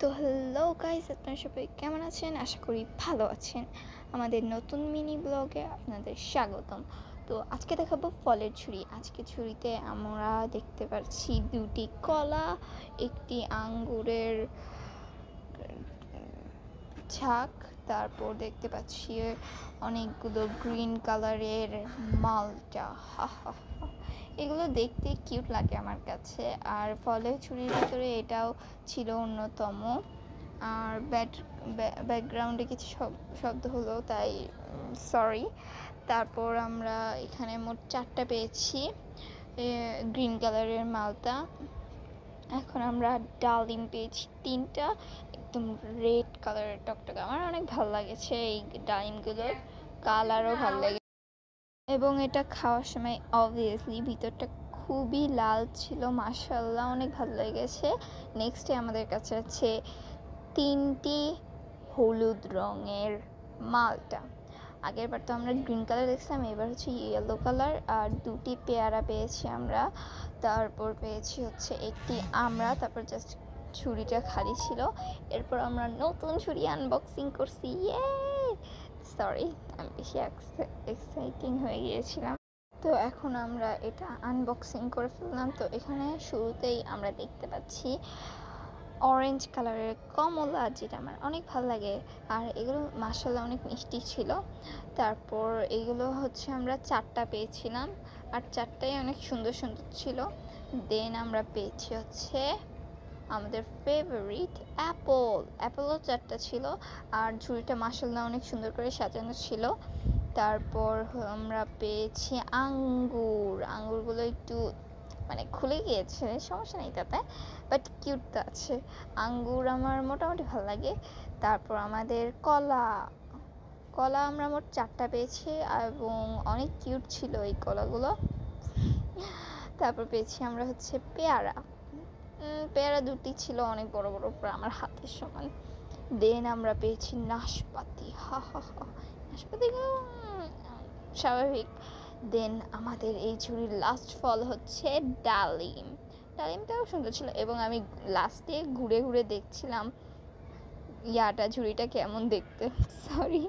তো hello guys, আপনারা সবাই কেমন আছেন? আশা করি ভালো আছেন। আমাদের নতুন মিনি ব্লগে আপনাদের স্বাগতম। তো আজকে দেখাবো ফলের ঝুড়ি। আজকে ঝুড়িতে আমরা দেখতে পাচ্ছি 2টি কলা, একটি আঙ্গুরের ঝাঁক, তারপর দেখতে পাচ্ছি অনেকগুলো গ্রিন কালারের মালটা। এগুলো দেখতে কিউট লাগে আমার কাছে। আর ফলের ঝুড়ির ভিতরে এটাও ছিল অন্যতম। আর ব্যাকগ্রাউন্ডে কিছু শব্দ হলো, তাই সরি। তারপর আমরা এখানে মোট 4টা পেয়েছি গ্রিন কালারের মালটা। এখন আমরা ডালিম পেয়েছি 3টা, একদম রেড কালারের টকটকে। আমার অনেক ভালো লাগেছে এই ডালিমগুলোর কালারও ভালো লাগে, এবং এটা খাওয়ার সময় অবভিয়াসলি ভিতরটা খুবই লাল ছিল। মাশাআল্লাহ, অনেক ভালো লেগেছে। নেক্সটে আমাদের কাছে আছে 3টি হলুদ রঙের মালটা। আগের বার তো আমরা গ্রিন কালার দেখছিলাম, এবার হচ্ছে ইয়েলো কালার। আর 2টি পেয়ারা পেয়েছি আমরা। তারপর পেয়েছি হচ্ছে একটি আমরা। তারপর জাস্ট ছুরিটা খালি ছিল। এরপর আমরা নতুন ছুরি আনবক্সিং করছি। সরি, আমি বেশি এক্সাইটিং হয়ে গিয়েছিলাম। তো এখন আমরা এটা আনবক্সিং করে ফেললাম। তো এখানে শুরুতেই আমরা দেখতে পাচ্ছি অরেঞ্জ কালারের কমলা, যেটা আমার অনেক ভালো লাগে। আর এগুলো মাশাআল্লাহ অনেক মিষ্টি ছিল। তারপর এগুলো হচ্ছে আমরা 4টা পেয়েছিলাম, আর 4টাই অনেক সুন্দর সুন্দর ছিল। দেন আমরা পেয়েছি হচ্ছে আমাদের ফেভারিট অ্যাপলও 4টা ছিল। আর ঝুড়িটা মাশাআল্লাহ অনেক সুন্দর করে সাজানো ছিল। তারপর আমরা পেয়েছি আঙ্গুরগুলো একটু খুলে গিয়েছে, সমস্যা নেই তাতে, বাট কিউট তো আছে। আঙ্গুর আমার মোটামুটি ভালো লাগে। তারপর আমাদের কলা আমরা মোট 4টা পেয়েছি, এবং অনেক কিউট ছিল এই কলাগুলো। তারপর পেয়েছি আমরা হচ্ছে পেয়ারা 2টি ছিল, অনেক বড় বড়, প্রায় আমার হাতের সমান। দেন আমরা পেয়েছি নাশপাতি। নাশপাতিগুলো স্বাভাবিক। দেন আমাদের এই ঝুড়ির লাস্ট ফল হচ্ছে ডালিমটাও সুন্দর ছিল, এবং আমি লাস্টে ঘুরে ঘুরে দেখছিলাম ঝুড়িটা কেমন দেখতে। সরি।